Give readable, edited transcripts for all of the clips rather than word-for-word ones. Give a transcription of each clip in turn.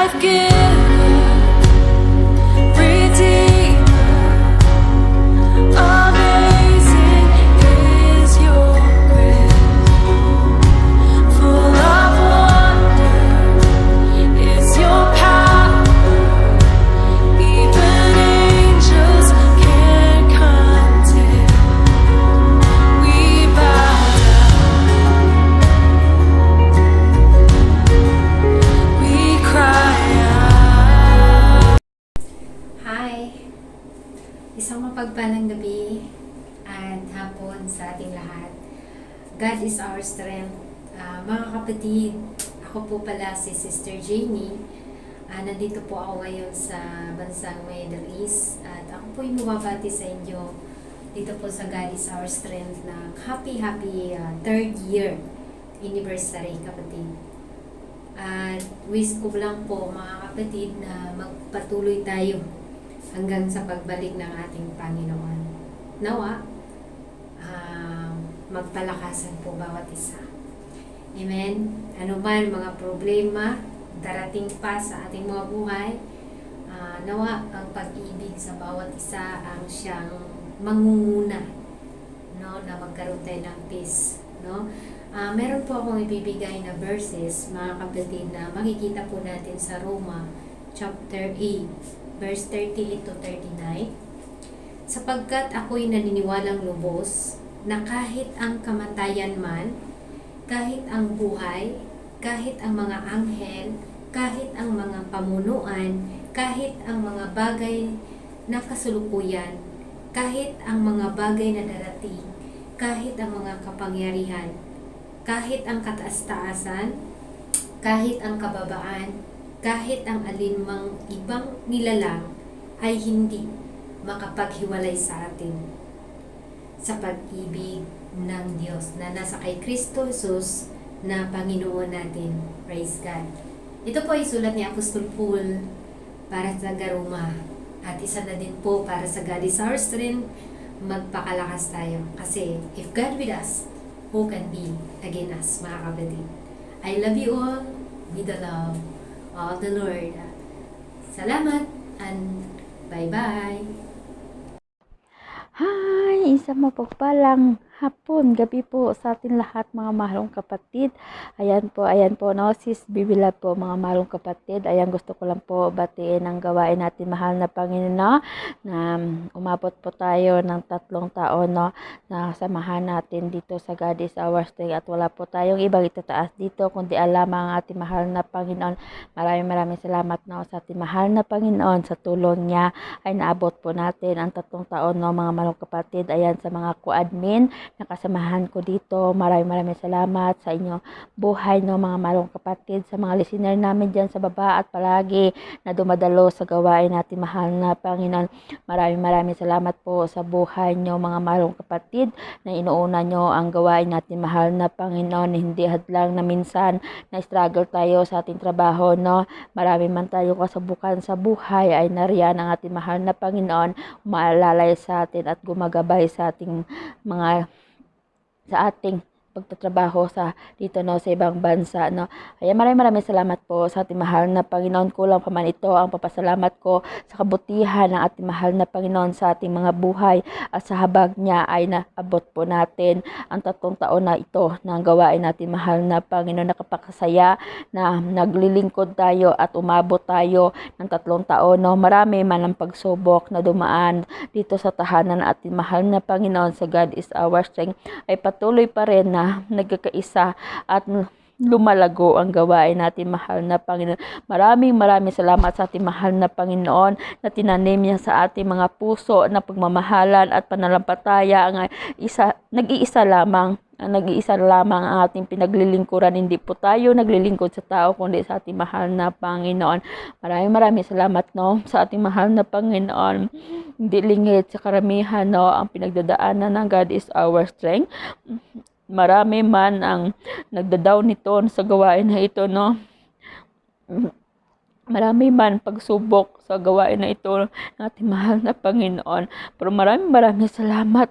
life giver, redeemer. Amazing is your grace, full of wonder is your power. Even angels can't contain. We bow down, we cry out. Hi! Isang mapagpalang gabi at hapon sa ating lahat. God is our strength. Mga kapatid, ako po pala si Sister Jamie. Nandito po ako ngayon sa bansang Middle East at ako po yung bumabati sa inyo dito po sa God is our strength na happy third year anniversary, kapatid. At wish ko lang po, mga kapatid, na magpatuloy tayo hanggang sa pagbalik ng ating Panginoon. Nawa, magpalakasan po bawat isa. Amen? Ano man mga problema darating pa sa ating mga buhay, nawa ang pag-ibig sa bawat isa ang siyang mangunguna, no, na magkaroon tayo ng peace, no? Meron po akong ibibigay na verses, mga kapatid, na makikita po natin sa Roma chapter 8 verse 38 to 39. Sapagkat ako'y naniniwalang lubos na kahit ang kamatayan man, kahit ang buhay, kahit ang mga anghel, kahit ang mga pamunuan, kahit ang mga bagay na kasulukuyan, kahit ang mga bagay na darating, kahit ang mga kapangyarihan, kahit ang kataas-taasan, kahit ang kababaan, kahit ang alinmang ibang nilalang ay hindi makapaghiwalay sa atin sa pag-ibig ng Diyos na nasa kay Kristo Jesus na Panginoon natin. Praise God. Ito po ay sulat ni Apostol Paul para sa Garuma at isa na din po para sa God is our strength. Magpakalakas tayo kasi if God with us, who can be against us, mga kapatid. I love you all with the love of the Lord. Salamat and bye-bye. Hi! Isang mapagpalang hapon, gabi po sa ating lahat, mga mahalong kapatid. Ayan po, no, sis Bibila po, mga mahalong kapatid. Ayan, gusto ko lang po batiin ang gawain natin, mahal na Panginoon, no, na umabot po tayo ng 3 taon, no, na samahan natin dito sa God is our strength at wala po tayong ibang itataas dito kundi alam ang ating mahal na Panginoon. Maraming salamat, no, sa ating mahal na Panginoon. Sa tulong niya ay naabot po natin ang 3 taon, no, mga mahalong kapatid. Ayan, sa mga co-admin nakasamahan ko dito, maraming salamat sa inyo buhay, no, mga mahalong kapatid, sa mga listener namin dyan sa baba at palagi na dumadalo sa gawain natin, mahal na Panginoon. Maraming salamat po sa buhay nyo, mga mahalong kapatid, na inuuna nyo ang gawain natin, mahal na Panginoon. Hindi hadlang na minsan na struggle tayo sa ating trabaho, no, marami man tayo kasabukan sa buhay, ay nariyan ang ating mahal na Panginoon, maalalay sa atin at gumagabay sa ating pagtatrabaho sa dito, no, sa ibang bansa, no. Kaya maraming salamat po sa ating mahal na Panginoon. Kulang pa man ito ang papasalamat ko sa kabutihan ng ating mahal na Panginoon sa ating mga buhay at sa habag niya ay naabot po natin ang 3 taon na ito na gawain natin, mahal na Panginoon. Nakapakasaya na naglilingkod tayo at umabot tayo ng 3 taon, no. Marami man ang pagsubok na dumaan dito sa tahanan ng ating mahal na Panginoon. Sa God is our strength ay patuloy pa rin na nagkakaisa at lumalago ang gawain natin, mahal na Panginoon. Maraming salamat sa ating mahal na Panginoon na tinanim niya sa ating mga puso na pagmamahalan at pananampalataya ang nag-iisa lamang ang ating pinaglilingkuran. Hindi po tayo naglilingkod sa tao kundi sa ating mahal na Panginoon. Maraming salamat, no, sa ating mahal na Panginoon. Hindi lingid sa karamihan, no, ang pinagdadaanan ng God is our strength. Marami man ang nagda-down nito sa gawain na ito, no. Marami man pagsubok sa gawain na ito ng ating mahal na Panginoon. Pero maraming salamat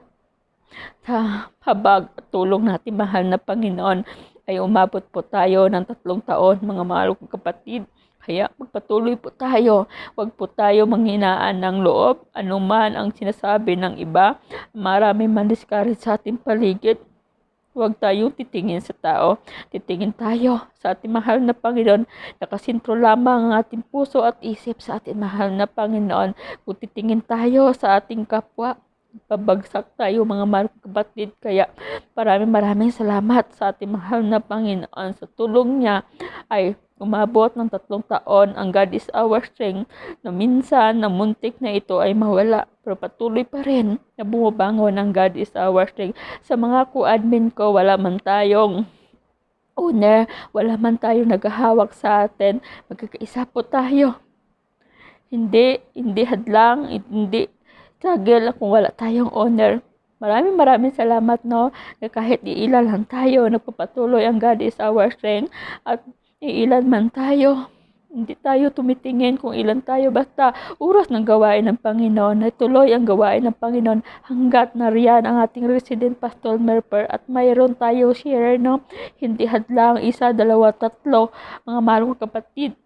sa habag at tulong natin, mahal na Panginoon. Ay umabot po tayo ng 3 taon, mga mahal kong kapatid. Kaya magpatuloy po tayo. Huwag po tayo manghinaan ng loob. Anuman ang sinasabi ng iba, marami man discourage sa ating paligid. Huwag tayong titingin sa tao. Titingin tayo sa ating mahal na Panginoon. Nakasintro lamang ang ating puso at isip sa ating mahal na Panginoon. Kung titingin tayo sa ating kapwa, babagsak tayo mga mahal kapatid. Kaya maraming salamat sa ating mahal na Panginoon. Sa tulong niya ay umabot ng 3 taon ang God is our strength, na minsan na muntik na ito ay mawala, pero patuloy pa rin na bumabangon ang God is our strength. Sa mga co-admin ko, wala man tayong owner, wala man tayong naghahawak sa atin, magkakaisa po tayo. Hindi hadlang, hindi struggle kung wala tayong owner. Maraming salamat, no, na kahit iilan lang tayo, nagpapatuloy ang God is our strength. At iilan man tayo, hindi tayo tumitingin kung ilan tayo, basta oras ng gawain ng Panginoon, na tuloy ang gawain ng Panginoon hanggat nariyan ang ating resident Pastor Merper at mayroon tayo share, no? Hindi hadlang 1, 2, 3, mga mahal kong kapatid.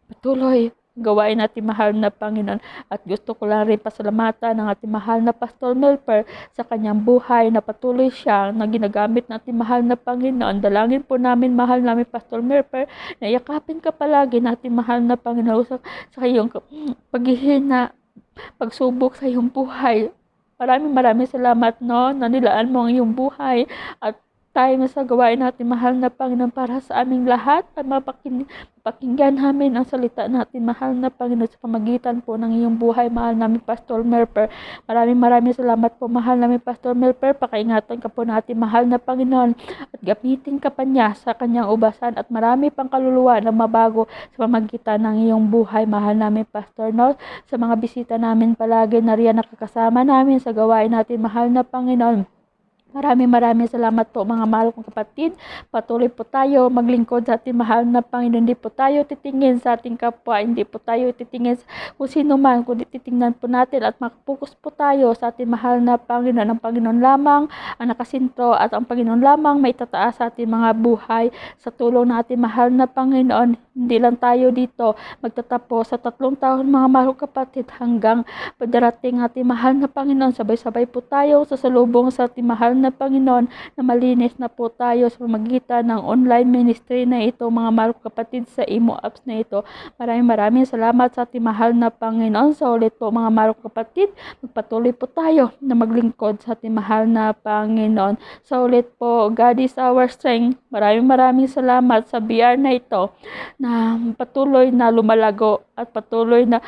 Patuloy gawain natin mahal na Panginoon. At gusto ko lang rin pasalamatan ng ating mahal na Pastor Melper sa kanyang buhay na patuloy siya na ginagamit natin mahal na Panginoon. Dalangin po namin mahal namin Pastor Melper na yakapin ka palagi natin mahal na Panginoon sa iyong paghihina, pagsubok sa iyong buhay. Maraming salamat, no, na nilaan mo ang iyong buhay at tayo sa gawain natin mahal na Panginoon para sa aming lahat at mapakinggan namin ang salita natin mahal na Panginoon sa pamagitan po ng iyong buhay mahal namin Pastor Melper. Maraming salamat po mahal namin Pastor Melper. Pakaingatan ka po natin mahal na Panginoon at gamitin ka pa niya sa kanyang ubasan at marami pang kaluluwa na mabago sa pamagitan ng iyong buhay mahal namin Pastor, no? Sa mga bisita namin palagi na riyan nakakasama namin sa gawain natin mahal na Panginoon. Maraming salamat po mga mahal kong kapatid. Patuloy po tayo maglingkod sa ating mahal na Panginoon. Hindi po tayo titingin sa ating kapwa. Hindi po tayo titingin sa kung sino man. Kundi titingnan po natin at makapokus po tayo sa ating mahal na Panginoon. Ang Panginoon lamang ang nakasintro at ang Panginoon lamang may tataas sa ating mga buhay. Sa tulong ng ating mahal na Panginoon, hindi lang tayo dito magtatapos sa 3 taon mga mahal kong kapatid hanggang padarating ating mahal na Panginoon. Sabay-sabay po tayo sa salubong sa ating mahal na Panginoon na malinis na po tayo sa pamagitan ng online ministry na ito mga mahal kong kapatid sa Imo apps na ito. Maraming salamat sa ating mahal na Panginoon. Sa ulit po mga mahal kong kapatid, magpatuloy po tayo na maglingkod sa ating mahal na Panginoon. Sa ulit po, God is our strength. Maraming salamat sa BR na ito na patuloy na lumalago at patuloy na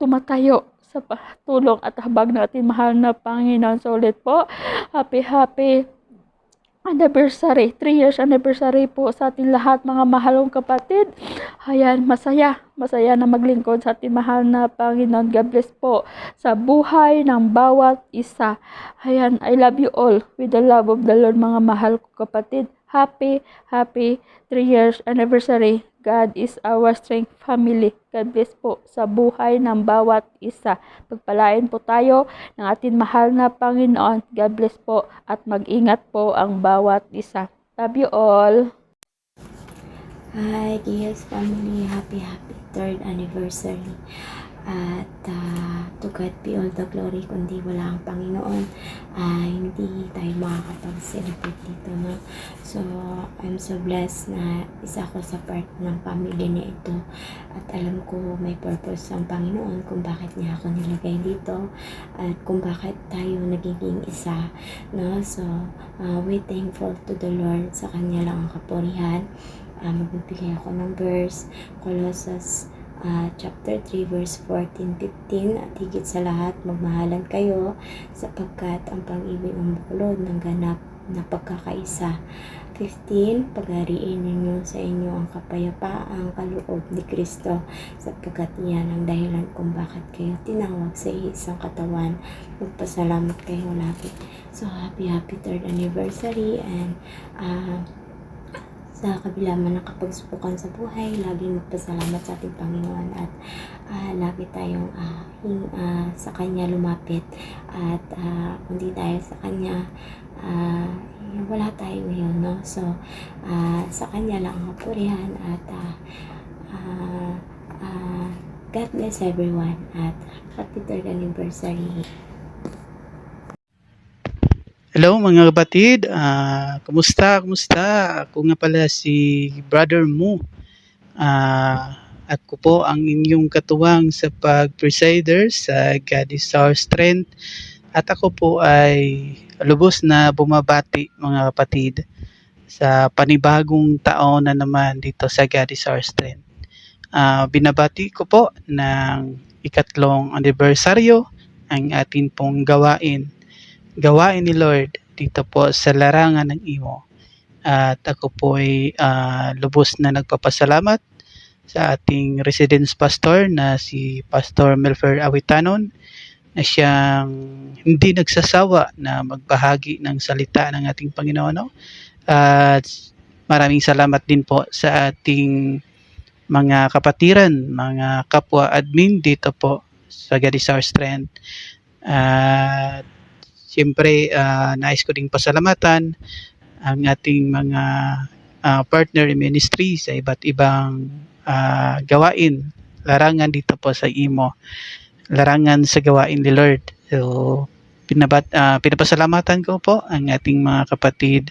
tumatayo sa tulong at habag ng ating mahal na Panginoon. So ulit po, happy anniversary, 3 years anniversary po sa ating lahat mga mahalong kapatid. Ayan, masaya na maglingkod sa ating mahal na Panginoon. God bless po sa buhay ng bawat isa. Ayan, I love you all with the love of the Lord mga mahal ko kapatid. Happy 3 years anniversary. God is our strength family. God bless po sa buhay ng bawat isa. Pagpalain po tayo ng ating mahal na Panginoon. God bless po at mag-ingat po ang bawat isa. Love you all. Hi, DS family. Happy 3rd anniversary. At to God be all the glory. Kundi wala ang Panginoon, hindi tayo makakapag-celebrate dito, no? So, I'm so blessed na isa ko sa part ng family na ito. At alam ko may purpose ang Panginoon kung bakit niya ako nilagay dito. At kung bakit tayo nagiging isa, no? So, we thankful to the Lord. Sa Kanya lang ang kapurihan. Magbibigay ako ng verse, Colossus chapter 3 verse 14-15. At higit sa lahat, magmahalan kayo sapagkat ang pag-ibig ang buklod ng ganap na pagkakaisa. 15, paghariin ninyo sa inyo ang kapayapaang kaloob ni Kristo sapagkat iyan ang dahilan kung bakit kayo tinawag sa isang katawan. Magpasalamat kayo lagi. So happy 3rd anniversary, and sa kabila man ng kapagsubukan sa buhay, laging magpasalamat sa ating Panginoon at lagi tayong sa Kanya lumapit at kundi dahil sa Kanya wala tayo ngayon, no? So sa Kanya lang ang kapurihan at Uh, God bless everyone at happy 3rd anniversary. Hello mga kapatid, kumusta? Kumusta? Ako nga pala si Brother Mo. Ako po ang inyong katuwang sa pag-presider sa God is Our Strength. At ako po ay lubos na bumabati mga kapatid sa panibagong taon na naman dito sa God is Our Strength. Binabati ko po ng ikatlong anibersaryo ang atin pong gawain ni Lord dito po sa larangan ng imo. At ako po ay lubos na nagpapasalamat sa ating residence pastor na si Pastor Melfer Awitanon na siyang hindi nagsasawa na magbahagi ng salita ng ating Panginoon. No? At maraming salamat din po sa ating mga kapatiran, mga kapwa admin dito po sa God is Our Strength. At siyempre, nais ko ding pasalamatan ang ating mga partner in ministry sa iba't ibang gawain, larangan dito po sa imo, larangan sa gawain ni Lord. So, pinapasalamatan ko po ang ating mga kapatid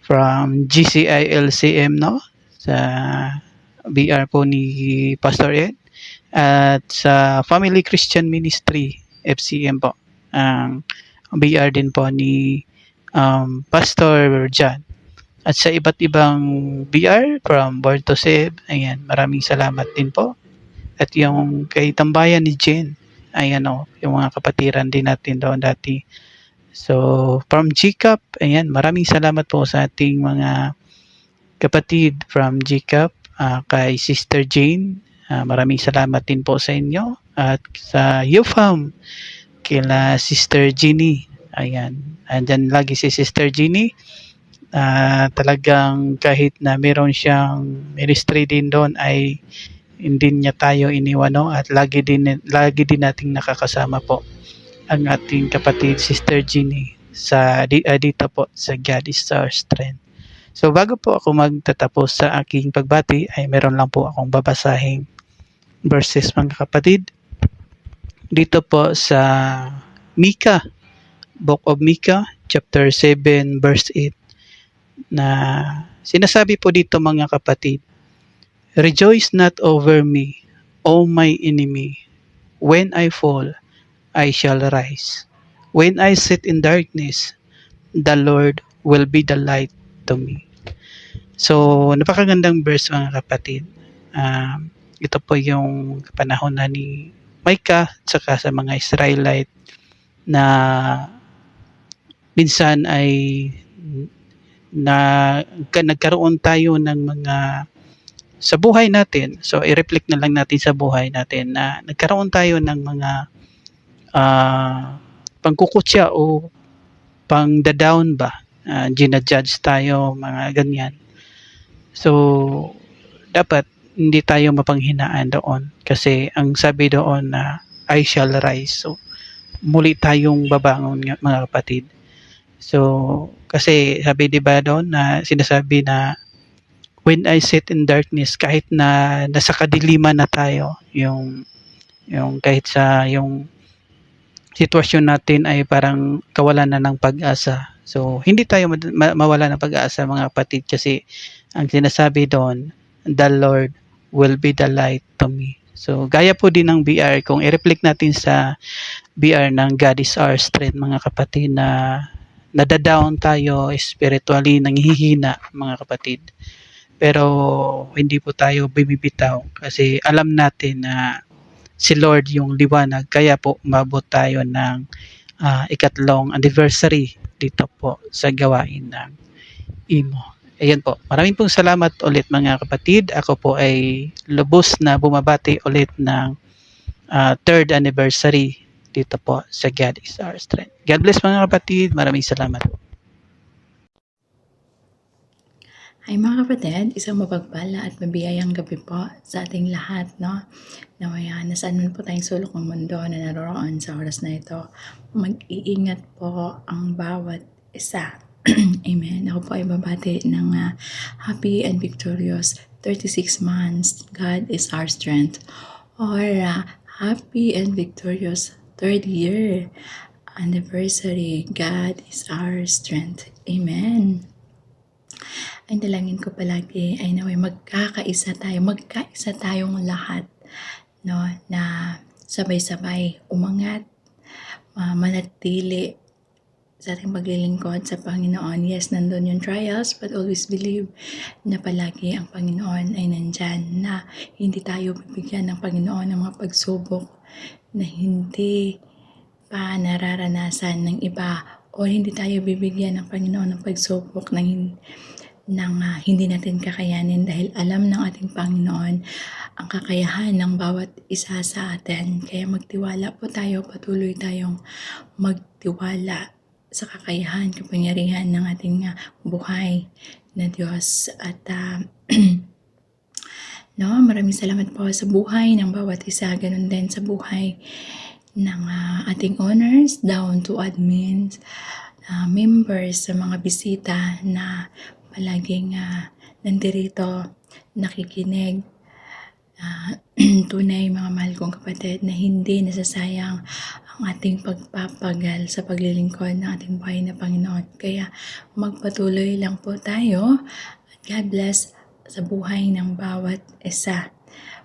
from GCI LCM, no? Sa BR po ni Pastor Ed at sa Family Christian Ministry FCM po. Ang BR din po ni Pastor John. At sa iba't ibang BR from Born to Save, ayan, maraming salamat din po. At yung kay Tambayan ni Jen, ayan o, yung mga kapatiran din natin doon dati. So, from GCAP, ayan, maraming salamat po sa ating mga kapatid from GCAP, kay Sister Jane, maraming salamat din po sa inyo. At sa UFAM, kila Sister Jeannie. Ayan. Andyan lagi si Sister Jeannie. Talagang kahit na meron siyang ministry din doon ay hindi niya tayo iniwan, no? At lagi din nating nakakasama po ang ating kapatid Sister Jeannie sa dito po sa God is Our Strength. So bago po ako magtatapos sa aking pagbati ay meron lang po akong babasahing verses mga kapatid. Dito po sa Micah, Book of Micah, chapter 7, verse 8, na sinasabi po dito mga kapatid, rejoice not over me, O my enemy. When I fall, I shall rise. When I sit in darkness, the Lord will be the light to me. So, napakagandang verse mga kapatid. Ito po yung panahon na ni Micah saka sa mga Israelite na minsan ay nagkaroon tayo ng mga sa buhay natin. So i-reflect na lang natin sa buhay natin na nagkaroon tayo ng mga pangkukutya o pang-down ba. Gina-judge tayo, mga ganyan. So dapat hindi tayo mapanghinaan doon kasi ang sabi doon na I shall rise. So muli tayong babangon mga kapatid. So kasi sabi 'di ba doon na sinasabi na when I sit in darkness, kahit na nasa kadiliman na tayo, yung kahit sa yung sitwasyon natin ay parang kawalan na ng pag-asa. So hindi tayo mawala ng pag-asa mga kapatid kasi ang sinasabi doon, the Lord will be the light to me. So, gaya po din ng BR, kung i-reflect natin sa BR ng God is Our Strength, mga kapatid, na nadadown tayo spiritually, nanghihina, mga kapatid. Pero, hindi po tayo bibitaw kasi alam natin na si Lord yung liwanag. Kaya po, umabot tayo ng ikatlong anniversary dito po sa gawain ng imo. Ayan po. Maraming pong salamat ulit mga kapatid. Ako po ay lubos na bumabati ulit ng 3rd anniversary dito po sa God is Our Strength. God bless mga kapatid. Maraming salamat. Hi mga kapatid, isang mapagpala at mabiyayang gabi po sa ating lahat, no? Nawaya, nasaan man po tayong sulok ng mundo na naroon sa oras na ito. Mag-iingat po ang bawat isa. Amen. Ako po ay babati ng happy and victorious 36 months. God is our strength. Or happy and victorious 3rd year anniversary. God is our strength. Amen. Ang dalangin ko palagi ay naway magkakaisa tayong lahat, no, na sabay-sabay umangat, manatili sa ating paglilingkod sa Panginoon. Yes, nandun yung trials, but always believe na palagi ang Panginoon ay nandyan, na hindi tayo bibigyan ng Panginoon ng mga pagsubok na hindi pa nararanasan ng iba, o hindi tayo bibigyan ng Panginoon ng pagsubok ng hindi natin kakayanin, dahil alam ng ating Panginoon ang kakayahan ng bawat isa sa atin. Kaya magtiwala po tayo, patuloy tayong magtiwala sa kakayahan, kapangyarihan ng ating buhay na Diyos. At maraming salamat po sa buhay ng bawat isa, ganun din sa buhay ng ating owners, down to admins, members, sa mga bisita na palaging nandirito, nakikinig. Tunay, mga mahal kong kapatid, na hindi nasasayang ang ating pagpapagal sa paglilingkod ng ating buhay na Panginoon. Kaya magpatuloy lang po tayo, at God bless sa buhay ng bawat isa.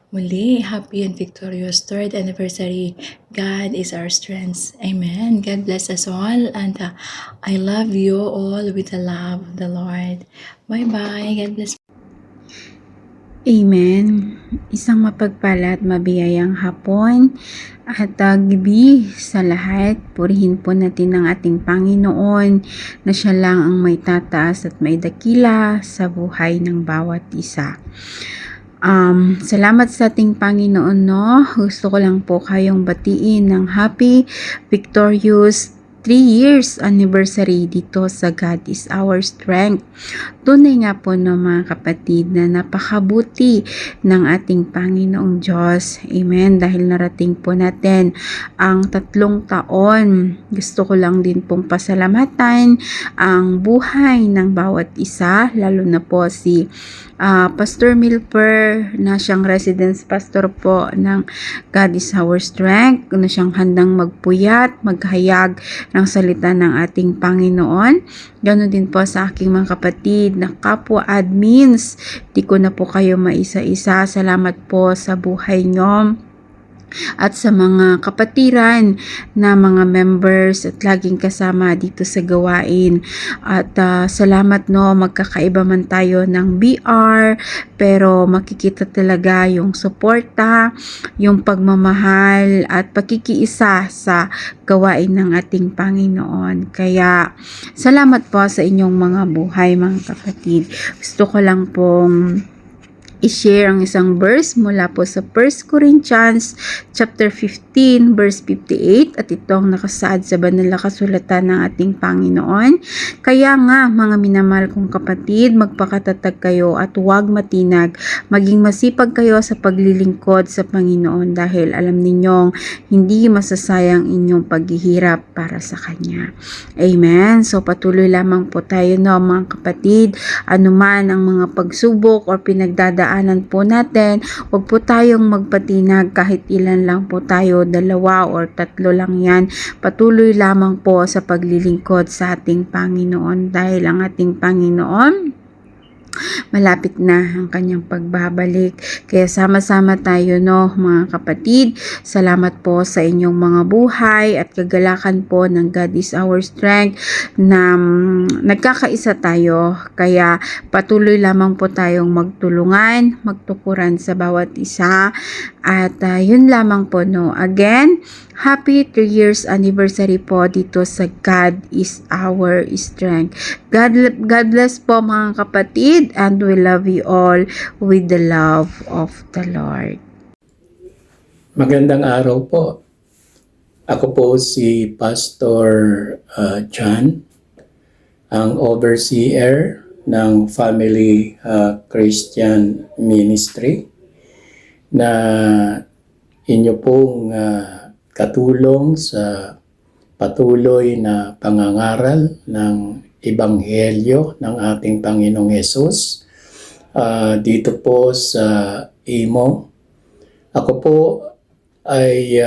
Muli, happy and victorious 3rd anniversary. God is our strength. Amen. God bless us all, and I love you all with the love of the Lord. Bye-bye. God bless. Amen. Isang mapagpala at mabiyayang hapon at gabi sa lahat. Purihin po natin ang ating Panginoon na siya lang ang may tataas at may dakila sa buhay ng bawat isa. Salamat sa ating Panginoon, no? Gusto ko lang po kayong batiin ng happy, victorious 3 years anniversary dito sa God is our strength. Tunay nga po, no, mga kapatid, na napakabuti ng ating Panginoong Diyos. Amen. Dahil narating po natin ang 3 taon. Gusto ko lang din pong pasalamatan ang buhay ng bawat isa, lalo na po si Pastor Milper, na siyang residence pastor po ng God is our strength, na siyang handang magpuyat, maghayag ng salita ng ating Panginoon. Ganoon din po sa aking mga kapatid na kapwa admins. Di ko na po kayo maisa-isa. Salamat po sa buhay nyo. At sa mga kapatiran na mga members at laging kasama dito sa gawain. At salamat, no, magkakaiba man tayo ng BR, pero makikita talaga yung suporta, yung pagmamahal at pakikiisa sa gawain ng ating Panginoon. Kaya salamat po sa inyong mga buhay, mga kapatid. Gusto ko lang pong i-share ang isang verse mula po sa 1 Corinthians chapter 15 verse 58, at ito ang nakasaad sa banal na kasulatan ng ating Panginoon. Kaya nga, mga minamahal kong kapatid, magpakatatag kayo at huwag matinag. Maging masipag kayo sa paglilingkod sa Panginoon, dahil alam ninyong hindi masasayang inyong paghihirap para sa Kanya. Amen. So patuloy lamang po tayo, no, mga kapatid. Anuman ang mga pagsubok o pinagdadaanan po natin, huwag po tayong magpatinag. Kahit ilan lang po tayo, 2 or 3 lang yan, patuloy lamang po sa paglilingkod sa ating Panginoon, dahil ang ating Panginoon malapit na ang kanyang pagbabalik. Kaya sama-sama tayo, no, mga kapatid. Salamat po sa inyong mga buhay at kagalakan po ng God is our strength na nagkakaisa tayo. Kaya patuloy lamang po tayong magtulungan, magtukuran sa bawat isa. At yun lamang po, no. Again, happy 3 years anniversary po dito sa God is our strength. God bless po, mga kapatid, and we love you all with the love of the Lord. Magandang araw po. Ako po si Pastor John, ang overseer ng Family Christian Ministry, na inyo pong katulong sa patuloy na pangangaral ng Ebanghelyo ng ating Panginoong Hesus. dito po sa Imo. Ako po ay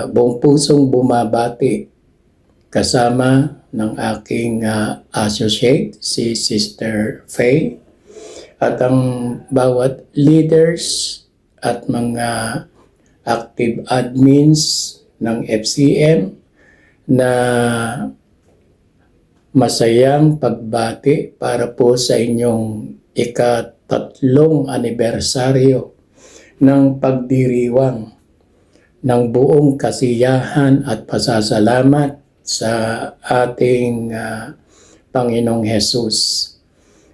buong pusong bumabati kasama ng aking associate, si Sister Faye, at ang bawat leaders at mga active admins ng FCM na masayang pagbati para po sa inyong ika-3 anibersaryo ng pagdiriwang ng buong kasiyahan at pasasalamat sa ating Panginoong Hesus.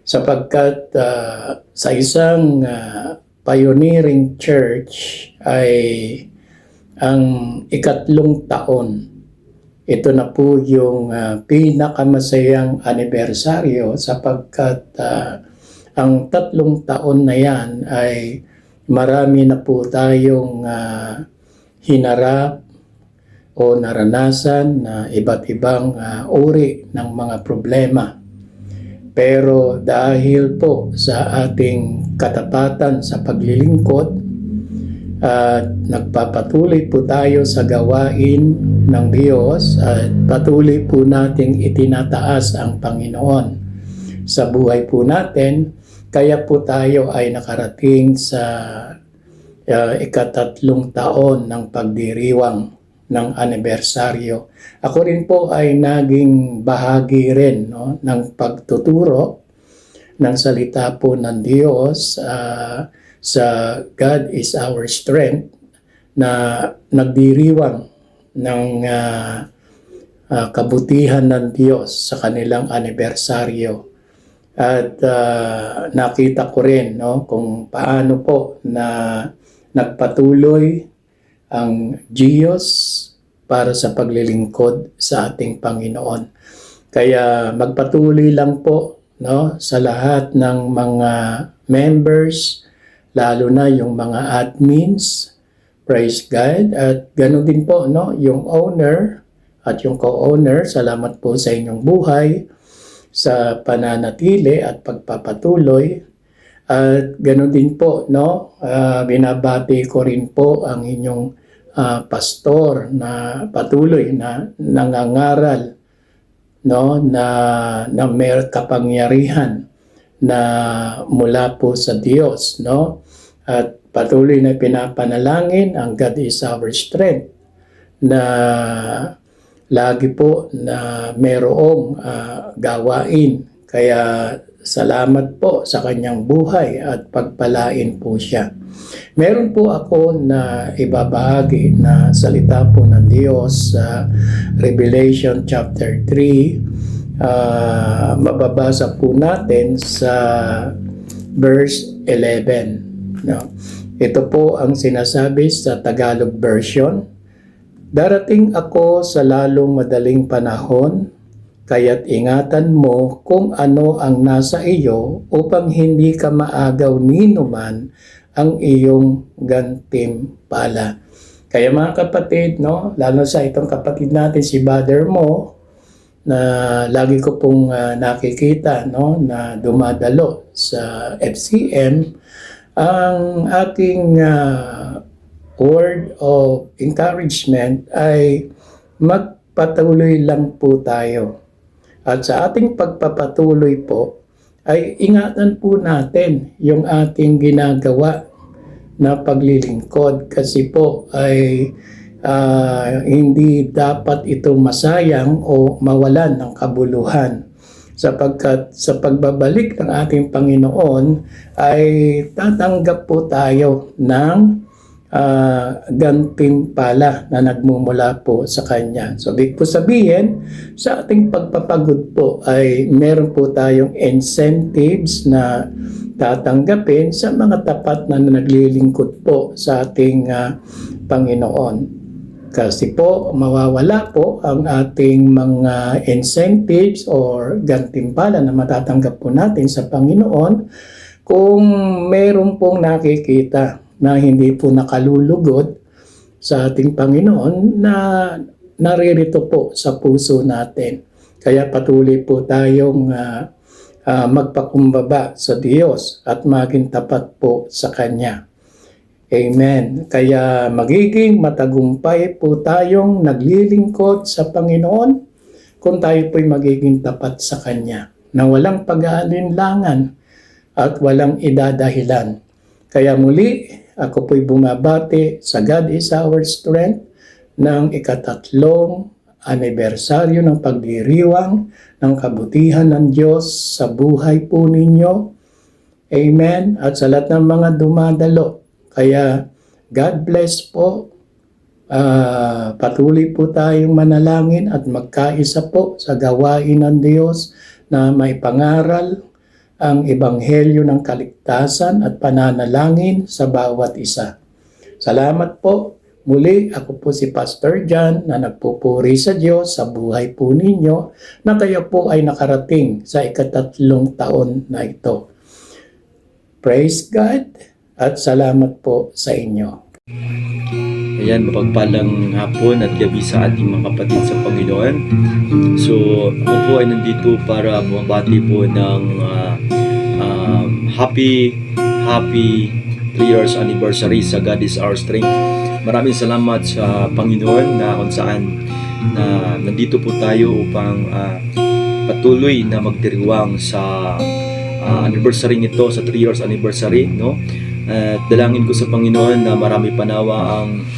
Sapagkat sa isang pioneering church ay ang ika-3 taon, ito na po yung pinakamasayang anibersaryo sapagkat ang 3 taon na yan ay marami na po tayong hinarap o naranasan na iba't ibang uri ng mga problema. Pero dahil po sa ating katapatan sa paglilingkod at nagpapatuloy po tayo sa gawain ng Diyos at patuloy po nating itinataas ang Panginoon sa buhay po natin, kaya po tayo ay nakarating sa ika-3 taon ng pagdiriwang ng anibersaryo. Ako rin po ay naging bahagi rin ng pagtuturo ng salita po ng Diyos sa God is Our Strength na nagdiriwang ng kabutihan ng Diyos sa kanilang anibersaryo. At nakita ko rin kung paano po na nagpatuloy ang Diyos para sa paglilingkod sa ating Panginoon. Kaya magpatuloy lang po sa lahat ng mga members, lalo na yung mga admins, praise God, at ganoon din po yung owner at yung co-owner, salamat po sa inyong buhay, sa pananatili at pagpapatuloy. At ganoon din po, binabati ko rin po ang inyong pastor na patuloy na nangangaral na may kapangyarihan na mula po sa Diyos, at patuloy na pinapanalangin ang God is Our Strength na lagi po na mayroong gawain. Kaya salamat po sa kanyang buhay at pagpalain po siya. Meron po ako na ibabahagi na salita po ng Diyos sa Revelation chapter 3. Mababasa po natin sa verse 11. Ito po ang sinasabi sa Tagalog version. Darating ako sa lalong madaling panahon, kaya't ingatan mo kung ano ang nasa iyo upang hindi ka maagaw ninuman ang iyong gantimpala. Kaya mga kapatid, lalo sa itong kapatid natin si Brother Mo, na lagi ko pong nakikita na dumadalo sa FCM, ang aking word of encouragement ay magpatuloy lang po tayo. At sa ating pagpapatuloy po, ay ingatan po natin yung ating ginagawa na paglilingkod kasi po ay hindi dapat ito masayang o mawalan ng kabuluhan. Sapagkat sa pagbabalik ng ating Panginoon ay tatanggap po tayo ng gantimpala na nagmumula po sa Kanya. So, ibig po sabihin, sa ating pagpapagod po ay meron po tayong incentives na tatanggapin sa mga tapat na naglilingkod po sa ating Panginoon. Kasi po, mawawala po ang ating mga incentives or gantimpala na matatanggap po natin sa Panginoon kung meron pong nakikita na hindi po nakalulugod sa ating Panginoon na naririto po sa puso natin. Kaya patuloy po tayong magpakumbaba sa Diyos at maging tapat po sa Kanya. Amen. Kaya magiging matagumpay po tayong naglilingkod sa Panginoon kung tayo po'y magiging tapat sa Kanya, na walang pag-aalinlangan at walang idadahilan. Kaya muli, ako po'y bumabati sa God is our strength ng ika-3 anibersaryo ng pagdiriwang ng kabutihan ng Diyos sa buhay po ninyo. Amen. At sa lahat ng mga dumadalo. Kaya God bless po. Patuloy po tayong manalangin at magkaisa po sa gawain ng Diyos na may pangaral ang ebanghelyo ng kaligtasan at pananalangin sa bawat isa. Salamat po. Muli, ako po si Pastor John na nagpupuri sa Diyos sa buhay po ninyo na kayo po ay nakarating sa ika-3 taon na ito. Praise God at salamat po sa inyo. Ayan, mapagpalang hapon at gabi sa ating mga kapatid sa Panginoon. So, ako po ay nandito para bumabati po ng happy 3 years anniversary sa God is Our Strength. Maraming salamat sa Panginoon na kung saan na nandito po tayo upang patuloy na magdiriwang sa anniversary nito, sa 3 years anniversary, no? Dalangin ko sa Panginoon na marami panawa ang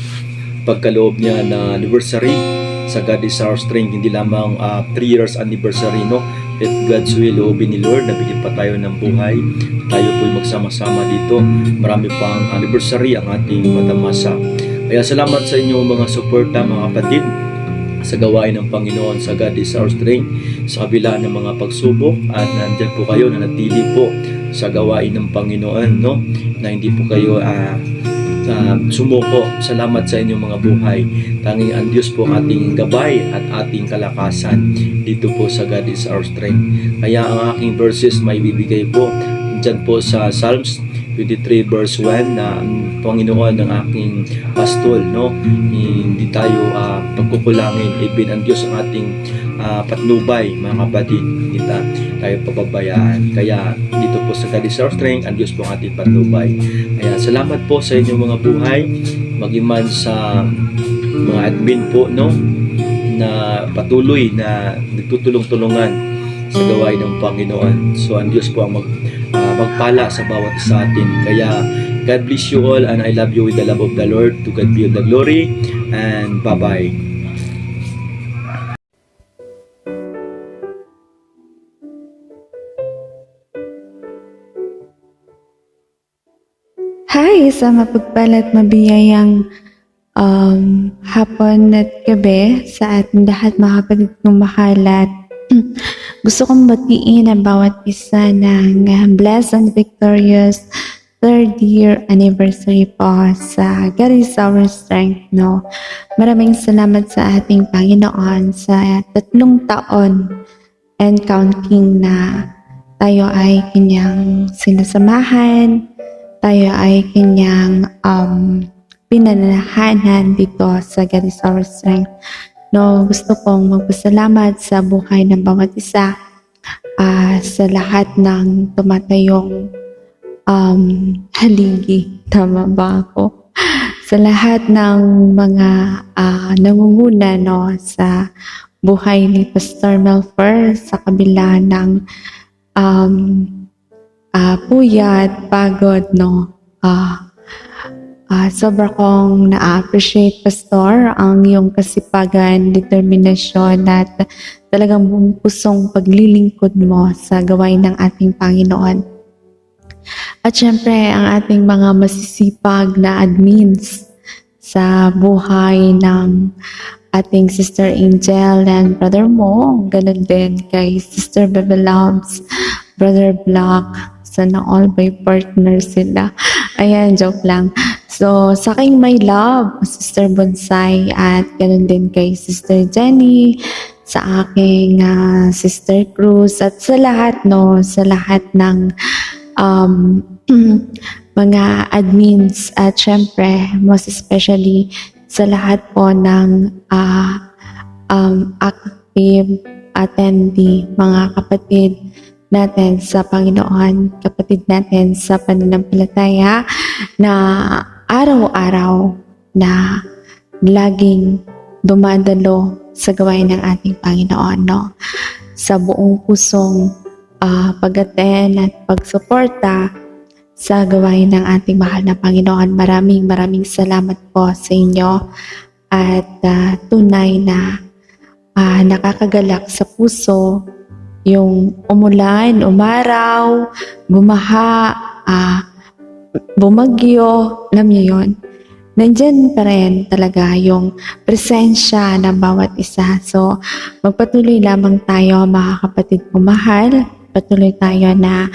pagkaloob niya na anniversary sa God is Our Strength, hindi lamang 3 years anniversary, no? If God's will, loobin ni Lord, nabigyan pa tayo ng buhay, tayo po'y magsama-sama dito. Marami pang anniversary ang ating matamasa. Kaya salamat sa inyo mga suporta, mga kapatid, sa gawain ng Panginoon sa God is Our Strength, sa kabila ng mga pagsubok, at nandyan po kayo na natili po sa gawain ng Panginoon, no? Na hindi po kayo sumuko. Salamat sa inyong mga buhay. Tanging ang Diyos po ang ating gabay at ating kalakasan dito po sa God is Our Strength. Kaya ang aking verses may bibigay po dyan po sa Psalms 23 verse 1 na ang Panginoon ng aking pastol, no? Hindi tayo pagkukulangin, even ang Diyos ang ating patnubay, mga kapatid, hindi tayo pababayaan. Kaya dito po sa God is Our Strength, ang Diyos po ang ating patnubay. Kaya salamat po sa inyong mga buhay, maging man sa mga admin po, no? Na patuloy na nagtutulong-tulungan sa gawain ng Panginoon. So ang Diyos po ang magpala sa bawat isa atin. Kaya God bless you all and I love you with the love of the Lord. To God be all the glory and bye-bye. Hi! Sa mapagpalat mabiyayang hapon at gabi sa ating lahat mga kapatid kong makalat. Gusto kong batiin ang bawat isa ng blessed and victorious 3rd year anniversary po sa God is Our Strength, no? Maraming salamat sa ating Panginoon sa 3 taon and counting na tayo ay kanyang sinasamahan, tayo ay kanyang pinananahanan dito sa God is Our Strength. No, gusto kong magpasalamat sa buhay ng bawat isa, sa lahat ng tumatayong haligi. Tama ba ako? Sa lahat ng mga nangunguna, no, sa buhay ni Pastor Melfer sa kabila ng puyat, pagod, no. Sobra kong na-appreciate, Pastor, ang iyong kasipagan, determinasyon at talagang buong pusong paglilingkod mo sa gawain ng ating Panginoon. At syempre, ang ating mga masisipag na admins sa buhay ng ating Sister Angel and Brother Mo, ganun din kay Sister Bebe Loves, Brother Block, sana all by partner sila. Ayan, joke lang. So, sa aking my love, Sister Bonsai, at ganun din kay Sister Jenny, sa aking Sister Cruz, at sa lahat, no, sa lahat ng mga admins, at syempre, most especially sa lahat po ng active attendee, mga kapatid natin sa Panginoon, kapatid natin sa pananampalataya na araw-araw na laging dumadalo sa gawain ng ating Panginoon, no? Sa buong pusong pag-attend at pagsuporta sa gawain ng ating mahal na Panginoon. Maraming salamat po sa inyo at tunay na nakakagalak sa puso yung umulan, umaraw, bumaha, bumagyo, alam niyo yon. Nandyan pa rin talaga yung presensya ng bawat isa. So, magpatuloy lamang tayo mga kapatid kong mahal. Patuloy tayo na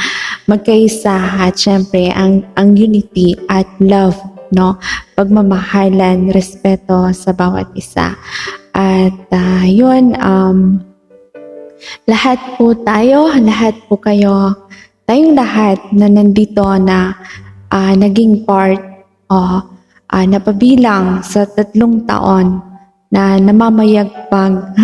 magkaisa at syempre ang unity at love, no? Pagmamahalan, respeto sa bawat isa. At yun, lahat po tayo, lahat po kayo, tayong lahat na nandito na naging part o napabilang sa 3 taon na namamayagpag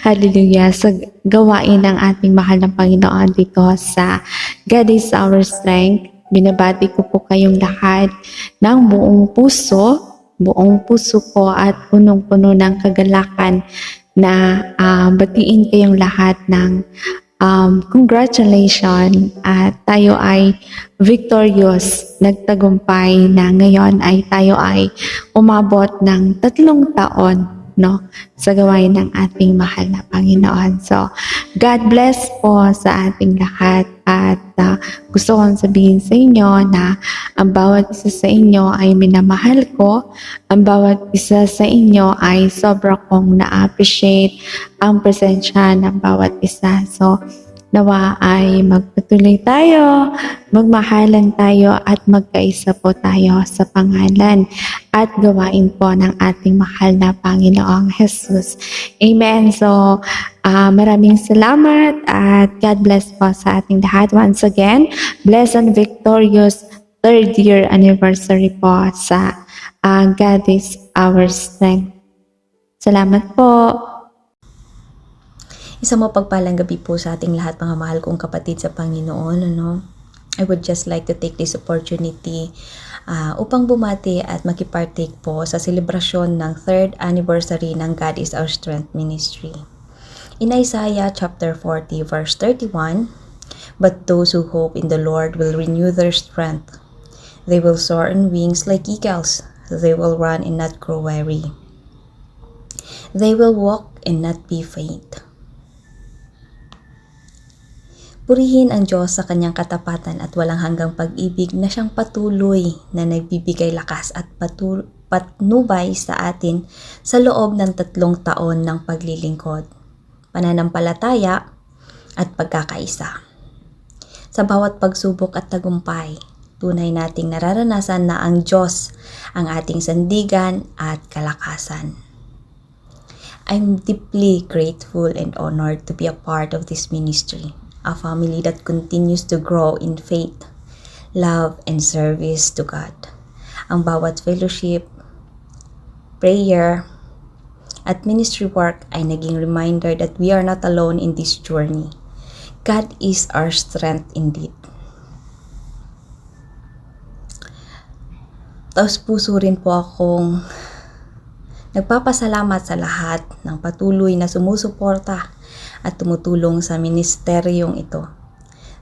hallelujah sa gawain ng ating mahal na Panginoon dito sa God is our strength. Binabati ko po kayong lahat ng buong puso ko at punong-puno ng kagalakan na batiin kayong lahat ng congratulations at tayo ay victorious, nagtagumpay na ngayon ay tayo ay umabot ng 3 taon, no, sa gawain ng ating mahal na Panginoon. So, God bless po sa ating lahat at gusto kong sabihin sa inyo na ang bawat isa sa inyo ay minamahal ko, ang bawat isa sa inyo ay sobra kong na-appreciate ang presensya ng bawat isa. So, nawa ay magpatuloy tayo, magmahalan tayo at magkaisa po tayo sa pangalan at gawain po ng ating mahal na Panginoong Jesus. Amen. So, maraming salamat at God bless po sa ating lahat. Once again, blessed and victorious 3rd year anniversary po sa God is our strength. Salamat po. Isang mapagpalang gabi po sa ating lahat, mga mahal kong kapatid sa Panginoon. I would just like to take this opportunity upang bumati at makipartake po sa selebrasyon ng 3rd anniversary ng God is Our Strength Ministry. In Isaiah chapter 40 verse 31, "But those who hope in the Lord will renew their strength. They will soar on wings like eagles. They will run and not grow weary. They will walk and not be faint." Purihin ang Diyos sa kanyang katapatan at walang hanggang pag-ibig na siyang patuloy na nagbibigay lakas at patnubay sa atin sa loob ng 3 taon ng paglilingkod, pananampalataya at pagkakaisa. Sa bawat pagsubok at tagumpay, tunay nating nararanasan na ang Diyos ang ating sandigan at kalakasan. I'm deeply grateful and honored to be a part of this ministry, a family that continues to grow in faith, love, and service to God. Ang bawat fellowship, prayer, at ministry work ay naging reminder that we are not alone in this journey. God is our strength indeed. Taos puso rin po akong nagpapasalamat sa lahat ng patuloy na sumusuporta at tumutulong sa ministeryong ito.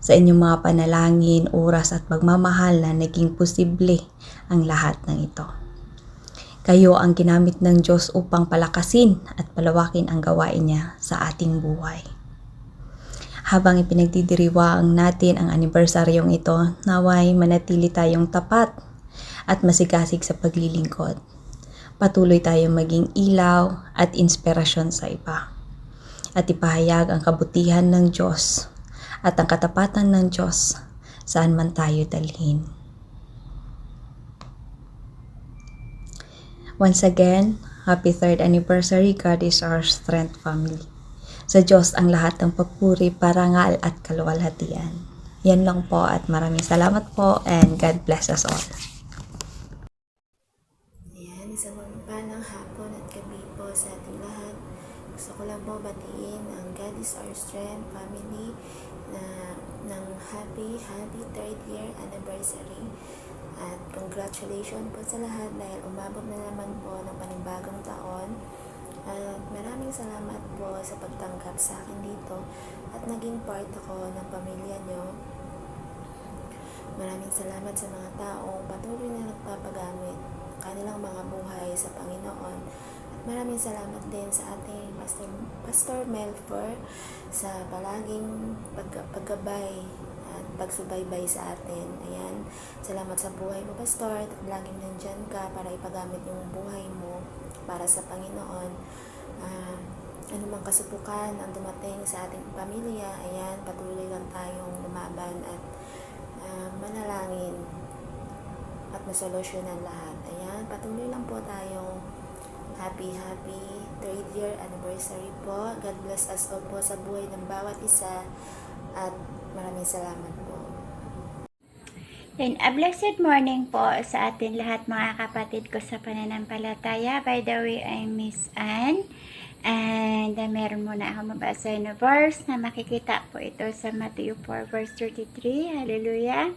Sa inyong mga panalangin, oras at pagmamahal na naging posible ang lahat ng ito. Kayo ang ginamit ng Diyos upang palakasin at palawakin ang gawain niya sa ating buhay. Habang ipinagdidiriwang natin ang anibersaryong ito, naway manatili tayong tapat at masigasig sa paglilingkod. Patuloy tayong maging ilaw at inspirasyon sa iba. At ipahayag ang kabutihan ng Diyos at ang katapatan ng Diyos saan man tayo dalhin. Once again, happy 3rd anniversary, God is our strength family. Sa Diyos ang lahat ng papuri, parangal at kaluwalhatian. Yan lang po at maraming salamat po and God bless us all. Ayan, isang magpalang hapon at gabi po sa ating lahat. Gusto ko lang po batiin ang God is Our Strength family na ng happy 3rd year anniversary. At congratulations po sa lahat dahil umabot na naman po ng panibagong taon. At maraming salamat po sa pagtanggap sa akin dito at naging part ako ng pamilya nyo. Maraming salamat sa mga taong patuloy na nagpapagamit kanilang mga buhay sa Panginoon. At maraming salamat din sa ating Pastor Melfer sa palaging paggabay at pagsubaybay sa atin. Ayan, salamat sa buhay mo, Pastor. Laging nandyan ka para ipagamit yung buhay mo para sa Panginoon. Anumang kasubukan ang dumating sa ating pamilya, ayan, patuloy lang tayong lumaban at manalangin at masolusyonan lahat. Ayan, patuloy lang po tayong happy 3rd year anniversary po. God bless us all po sa buhay ng bawat isa at maraming salamat po. And a blessed morning po sa atin lahat mga kapatid ko sa pananampalataya. By the way, I'm Miss Anne. And meron muna ako mabasa na verse na makikita po ito sa Matthew 4 verse 33. Hallelujah.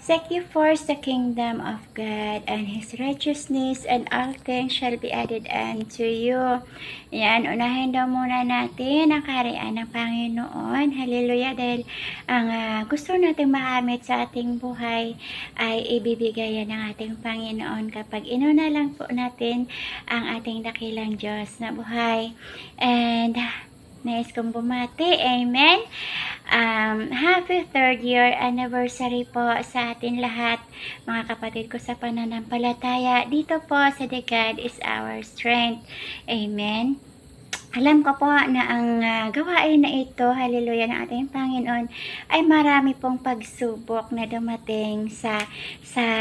Seek ye first the kingdom of God and His righteousness, and all things shall be added unto you. Yan, unahin daw muna natin ang kaharian ng Panginoon. Hallelujah. Dahil ang gusto natin makamit sa ating buhay ay ibibigay yan ng ating Panginoon kapag inuna lang po natin ang ating dakilang Diyos na buhay. And nais kong bumati. Amen. Happy 3rd year anniversary po sa atin lahat, mga kapatid ko sa pananampalataya. Dito po sa The God is Our Strength. Amen. Alam ko po na ang gawain na ito, hallelujah, ng ating Panginoon, ay marami pong pagsubok na dumating sa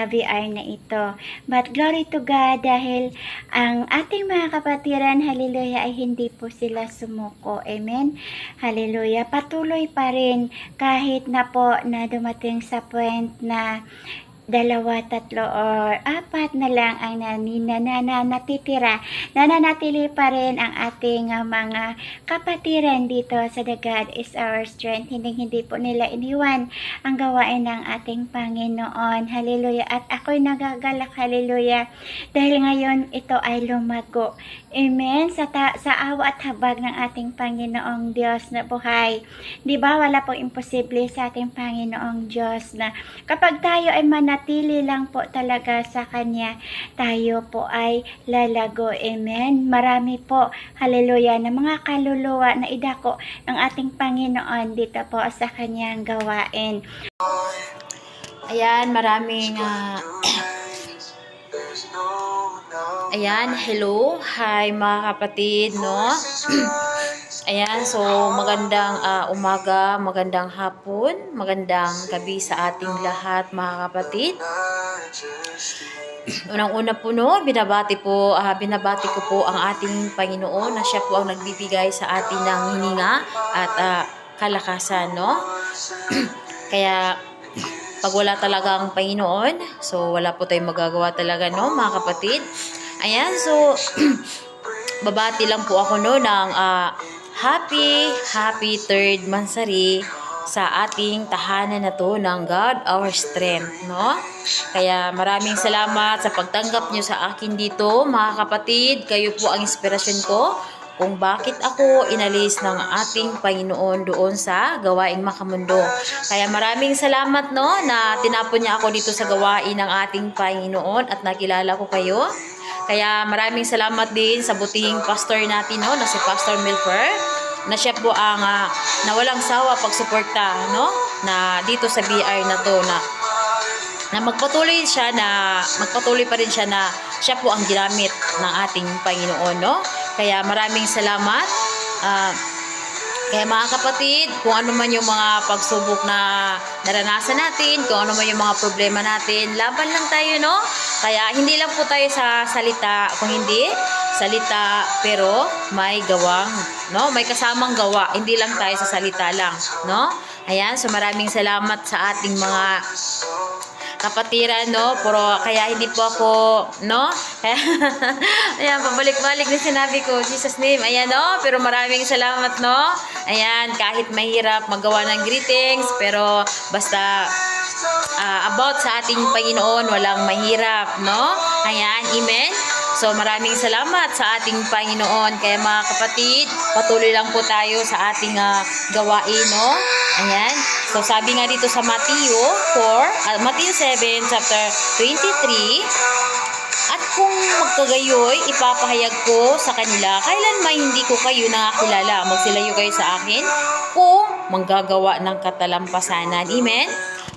VR na ito. But glory to God, dahil ang ating mga kapatiran, hallelujah, ay hindi po sila sumuko. Amen? Hallelujah. Patuloy pa rin kahit na po na dumating sa point na 2, 3, or 4 na lang ang natitira. Nananatili pa rin ang ating mga kapatiran dito sa The God is Our Strength. Hindi po nila iniwan ang gawain ng ating Panginoon. Hallelujah. At ako'y nagagalak, hallelujah, dahil ngayon ito ay lumago. Amen. Sa awa at habag ng ating Panginoong Diyos na buhay. Di ba? Wala pong imposible sa ating Panginoong Diyos na kapag tayo ay manatili lang po talaga sa Kanya, tayo po ay lalago. Amen. Marami po, hallelujah, na mga kaluluwa na idako ng ating Panginoon dito po sa Kanyang gawain. Ayan, maraming ayan, hello, hi mga kapatid, no? Ayan, so magandang umaga, magandang hapon, magandang gabi sa ating lahat mga kapatid. Unang-una po, no, binabati ko po ang ating Panginoon na siya po ang nagbibigay sa atin ng hininga at kalakasan, no? Kaya pag wala talagang Panginoon, so wala po tayong magagawa talaga, no, mga kapatid. Ayan, so babati lang po ako, no, ng happy 3rd Mansari sa ating tahanan na to ng God Our Strength, no? Kaya maraming salamat sa pagtanggap nyo sa akin dito, mga kapatid. Kayo po ang inspirasyon ko kung bakit ako inalis ng ating Panginoon doon sa gawaing makamundo. Kaya maraming salamat, no, na tinapon niya ako dito sa gawain ng ating Panginoon at nakilala ko kayo. Kaya maraming salamat din sa butihing pastor natin, no, na si Pastor Melfer, na siya po ang nawalang sawa pagsuporta, no, na dito sa BR na to, na magpatuloy pa rin siya na siya po ang ginamit ng ating Panginoon, no. Kaya maraming salamat. Kaya mga kapatid, kung ano man yung mga pagsubok na naranasan natin, kung ano man yung mga problema natin, laban lang tayo, no? Kaya hindi lang po tayo sa salita, kung hindi salita, pero may gawang, no? May kasamang gawa, hindi lang tayo sa salita lang, no? Ayan, so maraming salamat sa ating mga kapatiran, no? Pero kaya hindi po ako, no? Ayan, pabalik-balik na sinabi ko, Jesus name. Ayan, no? Pero maraming salamat, no? Ayan, kahit mahirap magawa ng greetings, pero basta about sa ating Panginoon, walang mahirap, no? Ayan, amen. So maraming salamat sa ating Panginoon. Kaya mga kapatid, patuloy lang po tayo sa ating gawain, no? Ayan. So sabi nga dito sa Matthew 7, chapter 23, at kung magkagayoy, ipapahayag ko sa kanila, kailanman hindi ko kayo nakakilala. Magsilayo kayo sa akin kung manggagawa ng katalampasanan. Amen?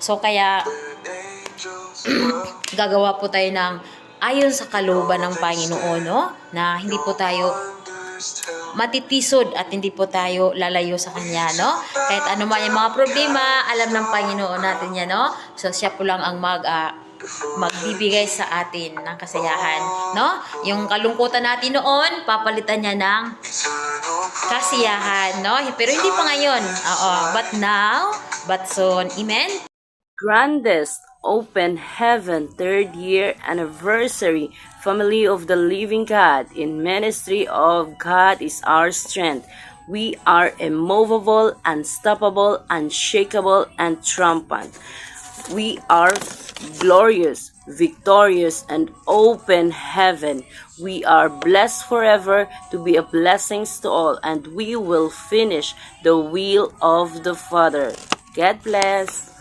So kaya, gagawa po tayo ng ayon sa kalooban ng Panginoon, no? Na hindi po tayo matitisod at hindi po tayo lalayo sa Kanya, no? Kahit ano man yung mga problema, alam ng Panginoon natin yan, no? So siya po lang ang magbibigay sa atin ng kasayahan, no? Yung kalungkutan natin noon, papalitan niya ng kasiyahan, no? Pero hindi pa ngayon. But now, but soon. Amen? Grandest Open Heaven 3rd year anniversary Family of the Living God in Ministry of God is our strength. We are immovable, unstoppable, unshakable, and triumphant. We are glorious, victorious, and open heaven. We are blessed forever to be a blessing to all, and we will finish the will of the Father. God bless.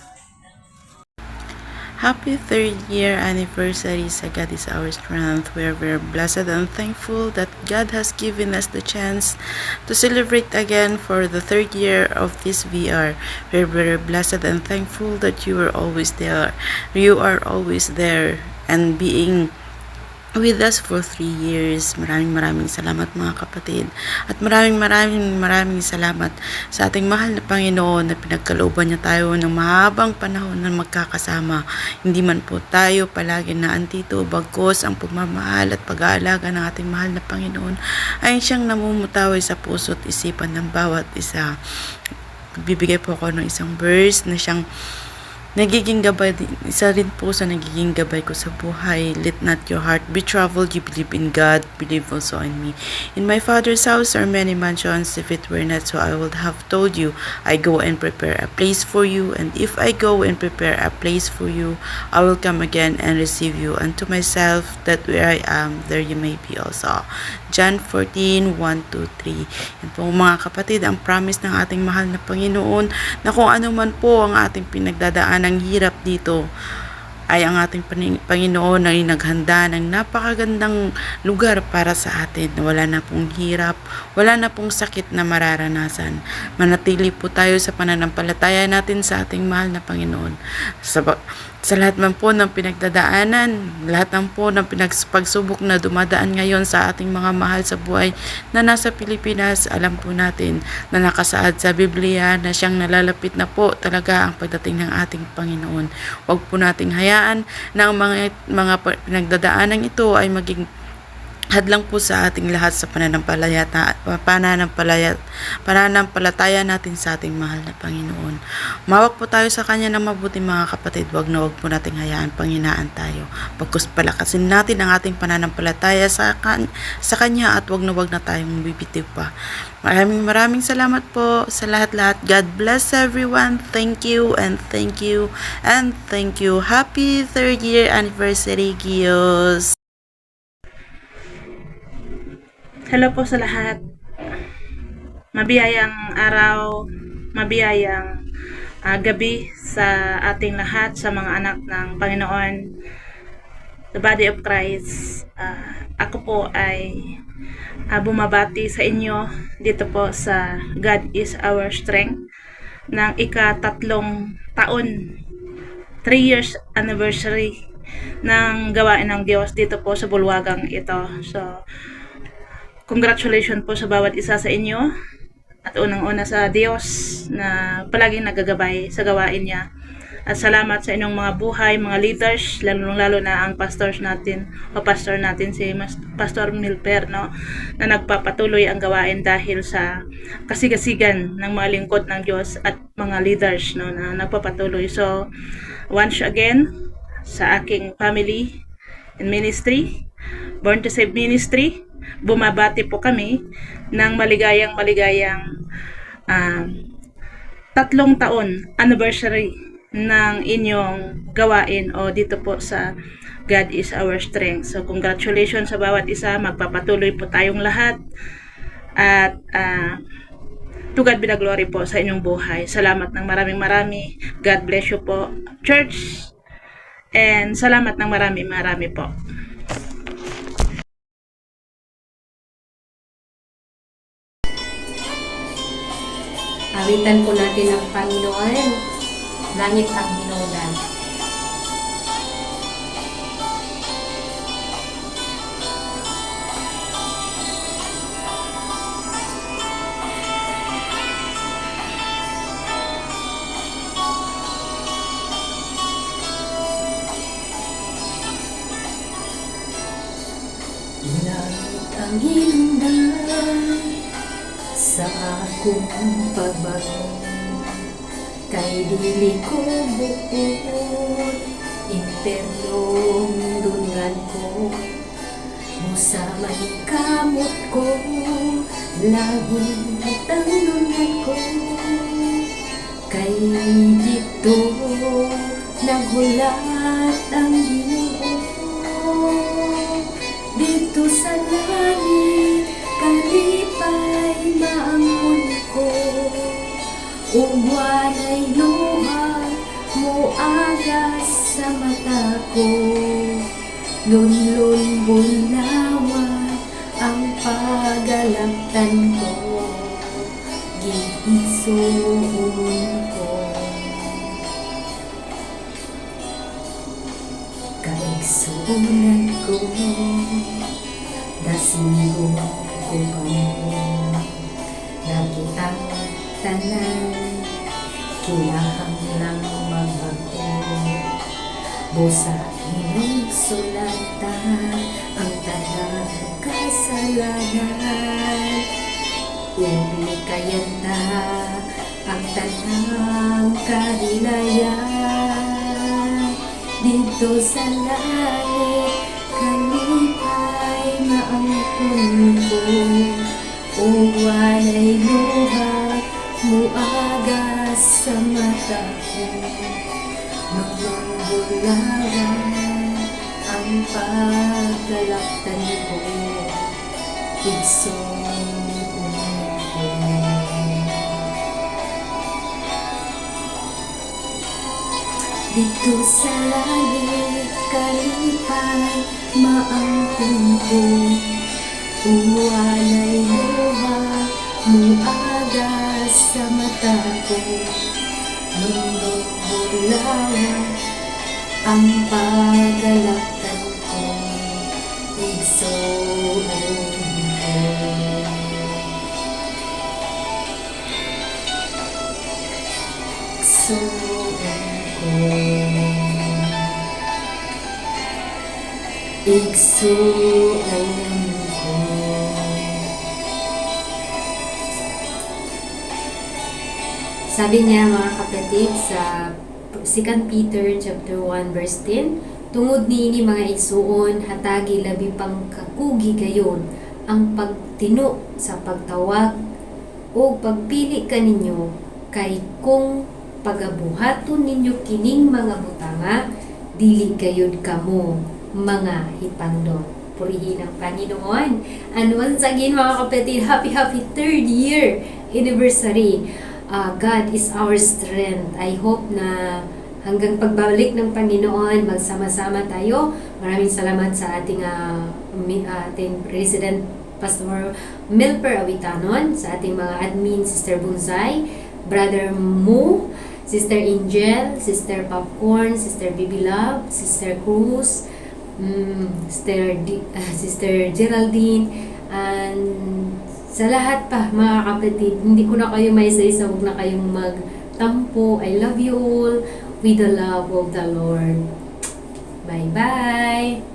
Happy 3rd year anniversary sa God is our strength. We are very blessed and thankful that God has given us the chance to celebrate again for the 3rd year of this VR. We are very blessed and thankful that you are always there. You are always there and being with us for 3 years. Maraming salamat mga kapatid. At maraming salamat sa ating mahal na Panginoon na pinagkalooban niya tayo ng mahabang panahon na magkakasama. Hindi man po tayo palagi na andito, bagkus ang pagmamahal at pag-aalaga ng ating mahal na Panginoon ay siyang namumutawi sa puso't isipan ng bawat isa. Bibigay po ako ng isang verse na siyang nagiging gabay, isa rin po sa nagiging gabay ko sa buhay. Let not your heart be troubled. You believe in God, believe also in me. In my Father's house are many mansions. If it were not so, I would have told you. I go and prepare a place for you. And if I go and prepare a place for you, I will come again and receive you unto myself, that where I am, there you may be also. John 14:1-3. Yan po mga kapatid, ang promise ng ating mahal na Panginoon na kung ano man po ang ating pinagdadaan ng hirap dito, ay ang ating Panginoon ay naghanda ng napakagandang lugar para sa atin. Wala na pong hirap, wala na pong sakit na mararanasan. Manatili po tayo sa pananampalataya natin sa ating mahal na Panginoon. Sa lahat man po ng pinagdadaanan, lahat man po ng pagsubok na dumadaan ngayon sa ating mga mahal sa buhay na nasa Pilipinas, alam po natin na nakasaad sa Biblia na siyang nalalapit na po talaga ang pagdating ng ating Panginoon. Huwag po nating hayaan na ang mga pinagdadaanan ito ay maging hadlang po sa ating lahat sa pananampalataya natin sa ating mahal na Panginoon. Mawag po tayo sa Kanya ng mabuti mga kapatid. Huwag po nating hayaan panghinaan tayo. Pagkus palakasin natin ang ating pananampalataya sa Kanya at huwag na tayong bibitiw pa. Maraming salamat po sa lahat-lahat. God bless everyone. Thank you and thank you and thank you. Happy 3rd year anniversary, Giyos! Hello po sa lahat. Mabiyayang araw, mabiyayang gabi sa ating lahat, sa mga anak ng Panginoon, the body of Christ. Ako po ay bumabati sa inyo dito po sa God is our strength ng ika-3 taon, 3 years anniversary ng gawain ng Diyos dito po sa bulwagang ito. So, congratulations po sa bawat isa sa inyo at unang-una sa Diyos na palaging nagagabay sa gawain niya. At salamat sa inyong mga buhay, mga leaders, lalo na ang pastor natin si Pastor Milper, no, na nagpapatuloy ang gawain dahil sa kasigasigan ng mga lingkod ng Diyos at mga leaders, no, na nagpapatuloy. So, once again, sa aking family and ministry, Born to Save Ministry. Bumabati po kami ng maligayang 3 taon anniversary ng inyong gawain o dito po sa God is our strength. So congratulations sa bawat isa, magpapatuloy po tayong lahat at to God be the glory po sa inyong buhay. Salamat ng marami. God bless you po, church, and salamat ng marami po. Awitan po natin ang Panginoon, langit ang hinulan. Langit ang hinundan sa akong pagbago, kay dili ko buot, impernong dungan ko, musama kamot ko, langit ang dungan ko, kay dito naghulat ang Ginoo. Dito sa langit, kalipay maangkon ko, ugwanay luha, muagas sa mata ko, lunlun bulawan ang pagalaptan ko, giisuon ko. Kaigsuunan ko, dasingon ko pa mo, nakitang tanan, kilahang lang magbago, busa inyong sulatan ang tanang kasalanan, uli kayanta ang tanang kahilayan, dito sa langit kalipay maangkon ko, uwanay luha, muagas sa mata ko, magbulawan ang pagkalaktan ko, igsoon ko. Dito sa langit kalipay maangkon ko, uwanay luha, muagas sa mata ko, bulawan ang pagalaktan ko, igsoon ko. Igsuon ko. Sabi niya mga kapatid sa 2 Peter chapter 1 verse 10, tungod niini mga igsuon, hatagi labi pang kakugi gayon ang pagtino sa pagtawag o pagpili kaninyo, kay kung pagabuhaton ninyo kining mga butanga, dili gayud kamo mga hipandon. Purihin ang Panginoon. And once again mga kapatid, happy 3rd year anniversary. God is our strength. I hope na hanggang pagbalik ng Panginoon, magsama-sama tayo. Maraming salamat sa ating President Pastor Milper Awitanon, sa ating mga admin, Sister Bunzay, Brother Mo, Sister Angel, Sister Popcorn, Sister Baby Love, Sister Cruz, Sister Geraldine, and sa lahat pa mga kapatid. Hindi ko na kayo may isa-isa, huwag na kayong magtampo. I love you all with the love of the Lord. Bye-bye!